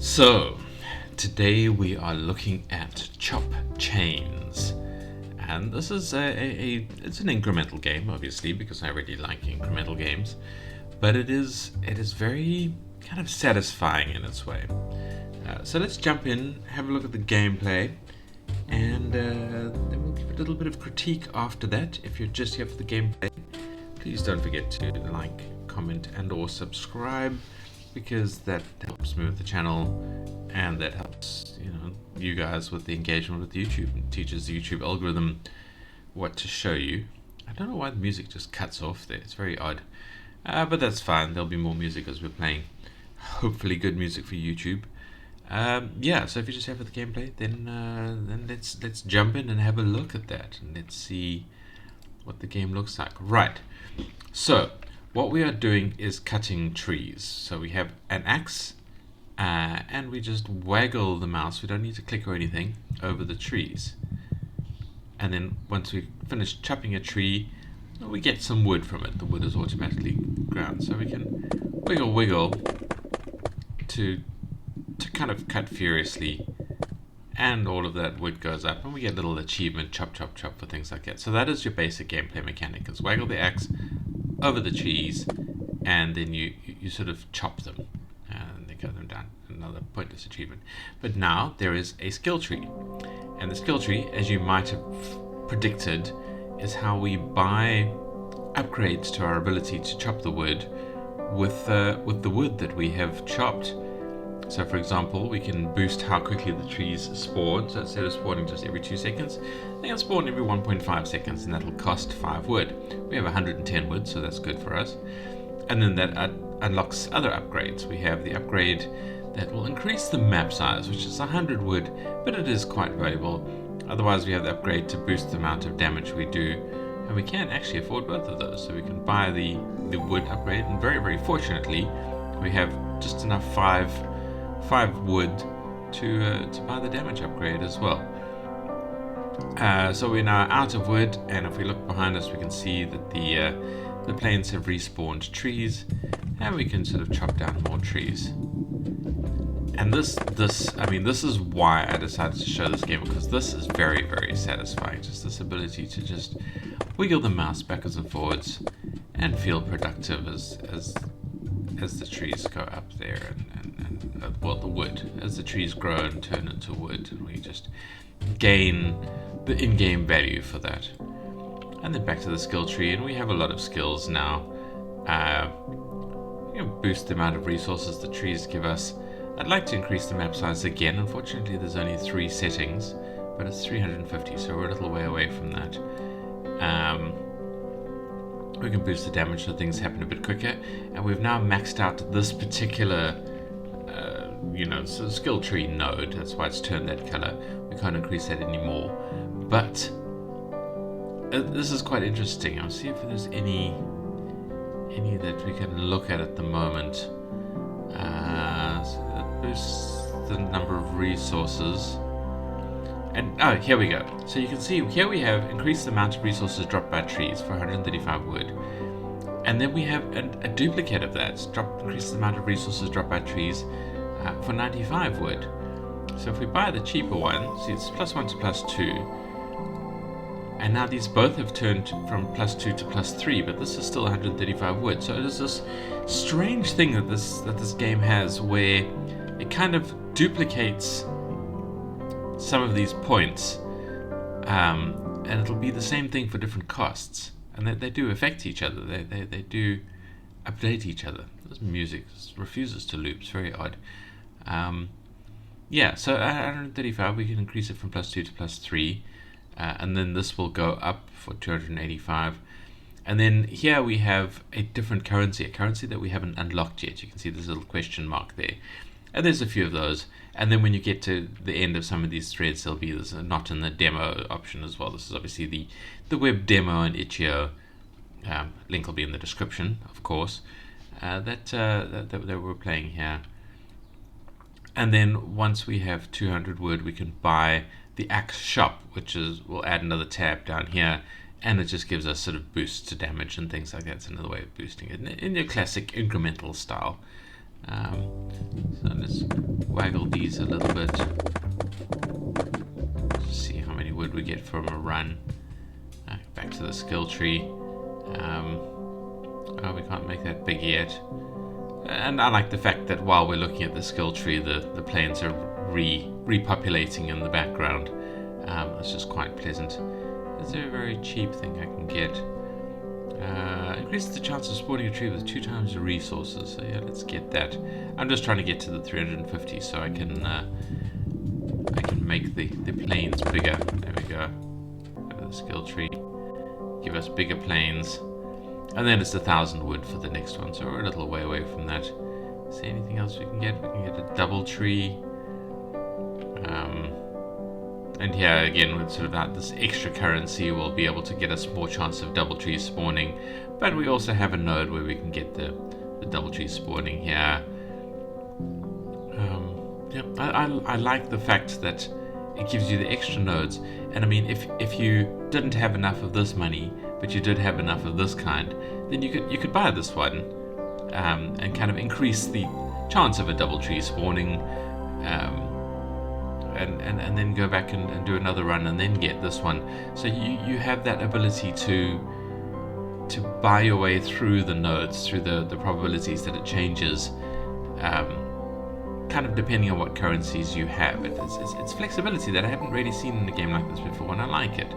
So, today we are looking at chop chains, and this is it's an incremental game, obviously, because I really like incremental games, but it is very kind of satisfying in its way. So let's jump in, have a look at the gameplay, and then we'll give a little bit of critique after that. If you're just here for the gameplay, please don't forget to like, comment, and/or subscribe, because that helps me with the channel, and that helps you guys with the engagement with YouTube and teaches the YouTube algorithm what to show you. I don't know why the music just cuts off there. It's very odd, but that's fine. There'll be more music as we're playing. Hopefully, good music for YouTube. Yeah. So if you just have the gameplay, then let's jump in and have a look at that, and let's see what the game looks like. Right. So what we are doing is cutting trees. So we have an axe, and we just waggle the mouse. We don't need to click or anything over the trees. And then once we finish chopping a tree, we get some wood from it. The wood is automatically ground, so we can wiggle to kind of cut furiously, and all of that wood goes up, and we get a little achievement, chop for things like that. So that is your basic gameplay mechanic: is waggle the axe over the trees, and then you sort of chop them, and they cut them down. Another pointless achievement. But now there is a skill tree, and the skill tree, as you might have predicted, is how we buy upgrades to our ability to chop the wood with the wood that we have chopped. So for example, we can boost how quickly the trees spawn. So instead of spawning just every 2 seconds, they can spawn every 1.5 seconds, and that'll cost 5 wood. We have 110 wood, so that's good for us. And then that unlocks other upgrades. We have the upgrade that will increase the map size, which is 100 wood, but it is quite valuable. Otherwise, we have the upgrade to boost the amount of damage we do, and we can actually afford both of those. So we can buy the wood upgrade, and very fortunately, we have just enough 5 wood to buy the damage upgrade as well. So we're now out of wood, and if we look behind us, we can see that the plains have respawned trees, and we can sort of chop down more trees. And this is why I decided to show this game, because this is very satisfying. Just this ability to just wiggle the mouse backwards and forwards and feel productive as the trees go up there, and the wood, as the trees grow and turn into wood, and we just gain the in-game value for that. And then back to the skill tree, and we have a lot of skills now. Boost the amount of resources the trees give us. I'd like to increase the map size again. Unfortunately, there's only 3 settings, but it's 350, so we're a little way away from that. We can boost the damage so things happen a bit quicker, and we've now maxed out this particular skill tree node. That's why it's turned that color. We can't increase that anymore, but this is quite interesting. I'll see if there's any that we can look at the moment. So that boosts the number of resources. And here we go. So you can see here we have increased the amount of resources dropped by trees for 135 wood. And then we have a duplicate of that. Increase the amount of resources dropped by trees for 95 wood. So if we buy the cheaper one, see, it's +1 to +2. And now these both have turned from +2 to +3, but this is still 135 wood. So it is this strange thing that this game has, where it kind of duplicates some of these points, and it'll be the same thing for different costs, and they do affect each other. They do update each other. This music refuses to loop. It's very odd. Yeah, so at 135 we can increase it from +2 to +3, and then this will go up for 285. And then here we have a different currency, a currency that we haven't unlocked yet. You can see there's a little question mark there. And there's a few of those. And then when you get to the end of some of these threads, there's a not in the demo option as well. This is obviously the web demo and itch.io. Link will be in the description, of course, that we're playing here. And then once we have 200 wood, we can buy the axe shop, we'll add another tab down here, and it just gives us sort of boosts to damage and things like that. It's another way of boosting it in your classic incremental style. So let's waggle these a little bit. Just see how many wood we get from a run. Back to the skill tree. Oh, we can't make that big yet. And I like the fact that while we're looking at the skill tree, the planes are repopulating in the background. It's just quite pleasant. Is there a very cheap thing I can get? Increases the chance of spawning a tree with 2 times the resources. So yeah, let's get that. I'm just trying to get to the 350 so I can make the planes bigger. There we go. Go to the skill tree. Give us bigger planes. And then it's 1,000 wood for the next one, so we're a little way away from that. Is there anything else we can get? We can get a double tree. And here again, with sort of this extra currency, we'll be able to get us more chance of double trees spawning. But we also have a node where we can get the double trees spawning here. Yeah, I like the fact that it gives you the extra nodes. And I mean, if you didn't have enough of this money, but you did have enough of this kind, then you could buy this one and kind of increase the chance of a double tree spawning, and then go back and do another run and then get this one. So you have that ability to buy your way through the nodes, through the probabilities that it changes, kind of depending on what currencies you have. It's flexibility that I haven't really seen in a game like this before, and I like it.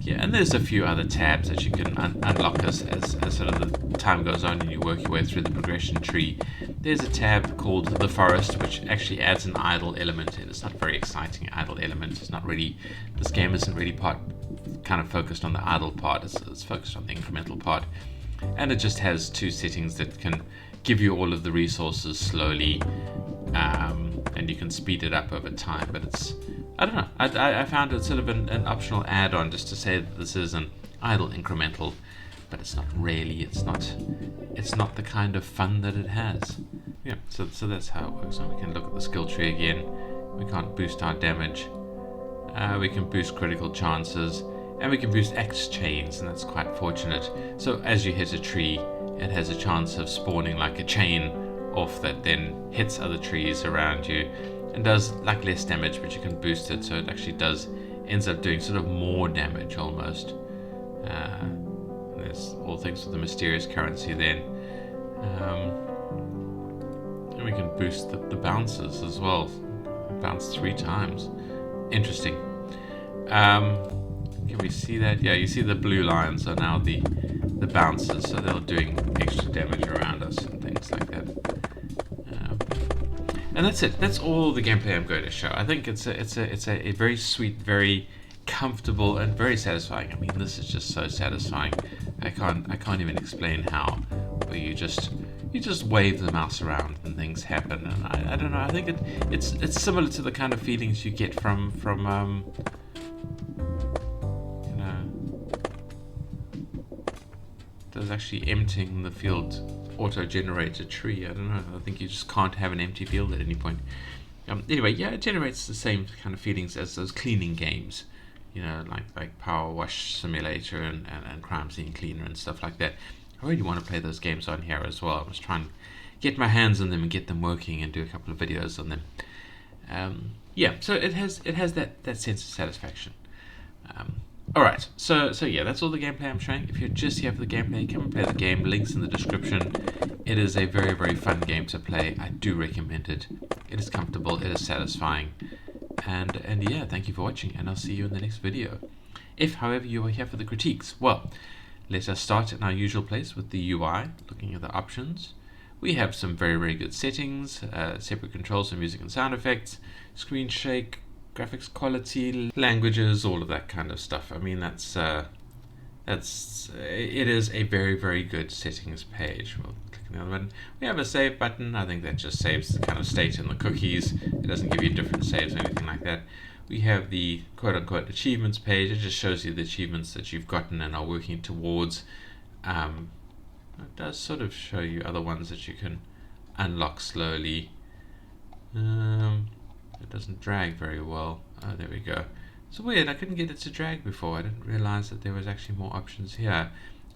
Yeah, and there's a few other tabs that you can unlock as sort of the time goes on and you work your way through the progression tree. There's a tab called the forest, which actually adds an idle element in. It's not a very exciting idle element. It's not really, this game isn't really kind of focused on the idle part. It's focused on the incremental part. And it just has 2 settings that can give you all of the resources slowly, and you can speed it up over time. But it's, I don't know, I found it sort of an optional add-on just to say that this is an idle incremental, but it's not really, it's not the kind of fun that it has. Yeah, so that's how it works. Now we can look at the skill tree again. We can't boost our damage. We can boost critical chances, and we can boost X chains, and that's quite fortunate. So as you hit a tree, it has a chance of spawning like a chain off that then hits other trees around you and does like less damage, but you can boost it so it actually ends up doing sort of more damage almost. There's all things with the mysterious currency then. And we can boost the bounces as well. Bounce 3 times. Interesting. Can we see that? Yeah, you see the blue lines are now the bounces, so they're doing extra damage around us and things like that. And that's it. That's all the gameplay I'm going to show. I think it's a very sweet, very comfortable, and very satisfying. I mean, this is just so satisfying. I can't even explain how. Where you just wave the mouse around and things happen. And I don't know. I think it's similar to the kind of feelings you get from does actually emptying the field auto-generate a tree. I don't know. I think you just can't have an empty field at any point. Anyway, yeah, it generates the same kind of feelings as those cleaning games, like Power Wash Simulator and Crime Scene Cleaner and stuff like that. I really want to play those games on here as well. I was trying to get my hands on them and get them working and do a couple of videos on them. Yeah, so it has that sense of satisfaction. Alright, so yeah, that's all the gameplay I'm showing. If you're just here for the gameplay, come and play the game. Links in the description. It is a very, very fun game to play. I do recommend it. It is comfortable, it is satisfying. And yeah, thank you for watching, and I'll see you in the next video. If, however, you are here for the critiques, well, let us start in our usual place with the UI, looking at the options. We have some very, very good settings, separate controls for music and sound effects, screen shake, graphics quality, languages, all of that kind of stuff. I mean, it is a very, very good settings page. We'll click on the other button. We have a save button. I think that just saves the kind of state in the cookies. It doesn't give you different saves or anything like that. We have the quote-unquote achievements page. It just shows you the achievements that you've gotten and are working towards. It does sort of show you other ones that you can unlock slowly. It doesn't drag very well. Oh, there we go. It's weird, I couldn't get it to drag before. I didn't realize that there was actually more options here.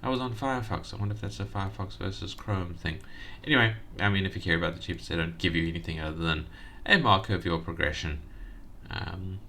I was on Firefox. I wonder if that's a Firefox versus Chrome thing. Anyway, I mean, if you care about the chips, they don't give you anything other than a marker of your progression. And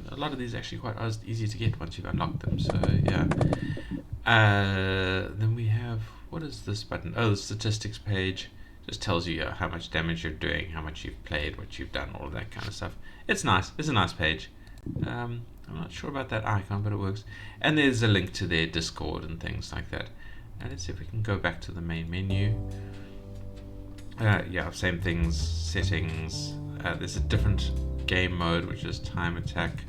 a lot of these are actually quite easy to get once you've unlocked them. So yeah. Then we have, what is this button? Oh, the statistics page. Just tells you how much damage you're doing, how much you've played, what you've done, all of that kind of stuff. It's nice. It's a nice page. I'm not sure about that icon, but it works. And there's a link to their Discord and things like that. And let's see if we can go back to the main menu. Yeah, same things, settings. There's a different game mode, which is time attack.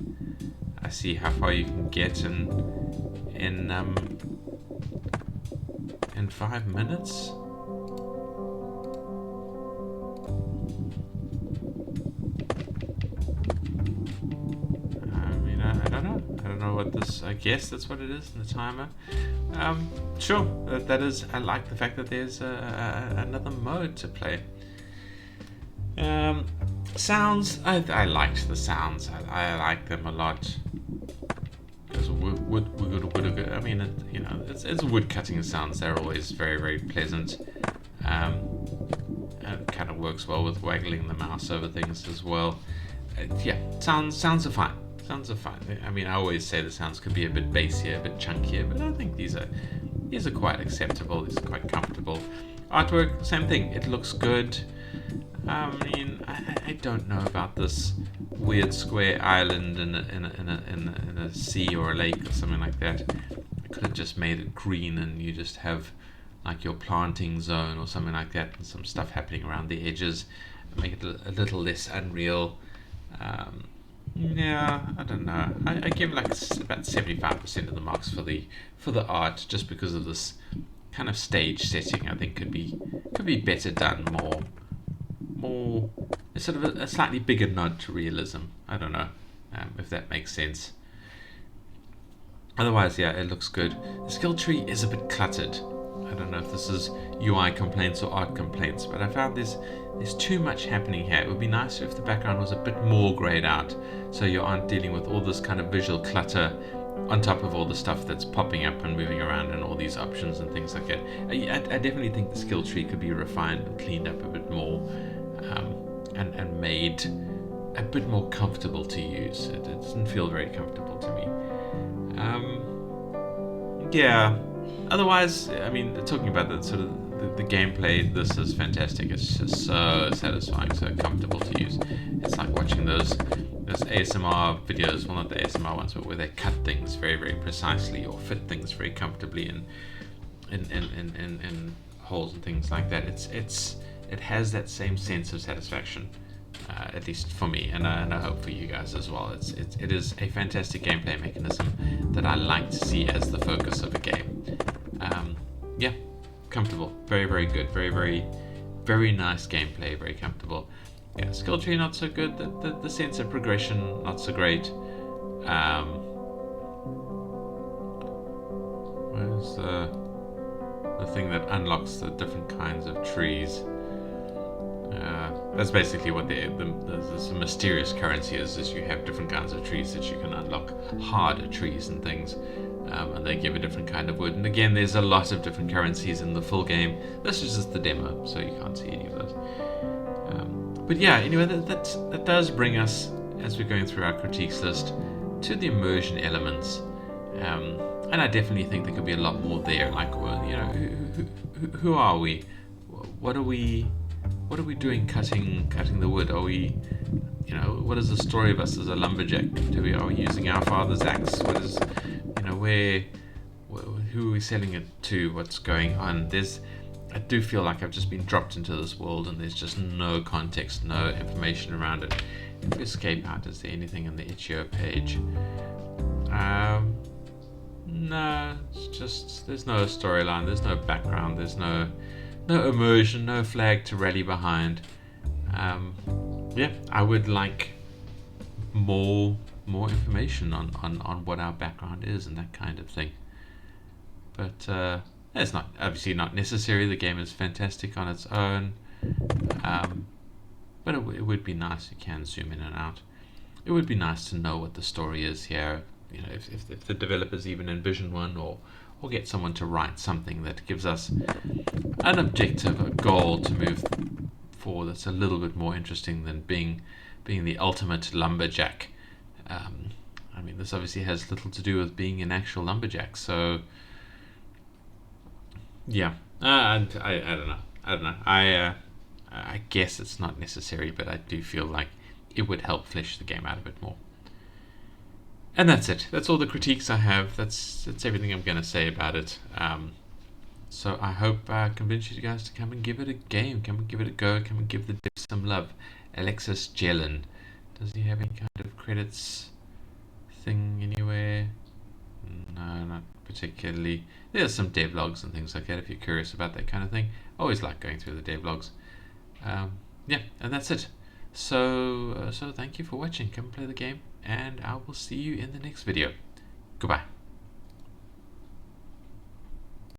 I see how far you can get in 5 minutes. I don't know what this. I guess that's what it is in the timer. Sure, that is. I like the fact that there's another mode to play. Sounds. I liked the sounds. I like them a lot. Because wood. I mean, it's wood cutting sounds. They're always very, very pleasant. And it kind of works well with waggling the mouse over things as well. Yeah, sounds are fine. Sounds are fine. I mean, I always say the sounds could be a bit bassier, a bit chunkier, but I think these are quite acceptable. These are quite comfortable. Artwork, same thing. It looks good. I mean, I don't know about this weird square island in a sea or a lake or something like that. I could have just made it green and you just have like your planting zone or something like that, and some stuff happening around the edges. Make it a little less unreal. Yeah, I don't know. I give like about 75% of the marks for the art, just because of this kind of stage setting. I think could be better done, more sort of a slightly bigger nod to realism. I don't know if that makes sense. Otherwise, yeah, it looks good. The skill tree is a bit cluttered. I don't know if this is UI complaints or art complaints, but I found there's too much happening here. It would be nicer if the background was a bit more grayed out, so you aren't dealing with all this kind of visual clutter on top of all the stuff that's popping up and moving around and all these options and things like that. I definitely think the skill tree could be refined and cleaned up a bit more, and made a bit more comfortable to use. It doesn't feel very comfortable to me. Yeah. Otherwise, I mean, talking about the sort of the gameplay, this is fantastic. It's just so satisfying, so comfortable to use. It's like watching those ASMR videos, well, not the ASMR ones, but where they cut things very, very precisely or fit things very comfortably in holes and things like that. It has that same sense of satisfaction, at least for me, and I hope for you guys as well. It is a fantastic gameplay mechanism that I like to see as the focus of a game. Yeah, comfortable, very, very good, very, very, very nice gameplay, very comfortable. Yeah, skill tree not so good. The sense of progression not so great. Where's the thing that unlocks the different kinds of trees? That's basically what the mysterious currency is you have different kinds of trees that you can unlock, harder trees and things, and they give a different kind of wood. And again, there's a lot of different currencies in the full game. This is just the demo, so you can't see any of those. But yeah, anyway, that does bring us, as we're going through our critiques list, to the immersion elements. And I definitely think there could be a lot more there. Like, well, who are we? What are we doing cutting the wood? Are we, what is the story of us as a lumberjack? Are we using our father's axe? What is, who are we selling it to? What's going on? I do feel like I've just been dropped into this world and there's just no context, no information around it. If we escape out, is there anything in the itch.io page? No, it's just, there's no storyline, there's no background, there's no immersion, no flag to rally behind. Yeah, I would like more information on what our background is and that kind of thing. But it's not obviously not necessary. The game is fantastic on its own. But it would be nice. You can zoom in and out. It would be nice to know what the story is here. If the developers even envision one, or or get someone to write something that gives us an objective, a goal to move forward that's a little bit more interesting than being the ultimate lumberjack. I mean, this obviously has little to do with being an actual lumberjack. So, yeah, I don't know. I don't know. I guess it's not necessary, but I do feel like it would help flesh the game out a bit more. And that's it. That's all the critiques I have. That's everything I'm going to say about it. So I hope I convince you guys to come and give it a game. Come and give it a go. Come and give the dev some love. Alexis Jelen. Does he have any kind of credits thing anywhere? No, not particularly. There's some devlogs and things like that if you're curious about that kind of thing. I always like going through the devlogs. Yeah, and that's it. So thank you for watching. Come and play the game, and I will see you in the next video. Goodbye.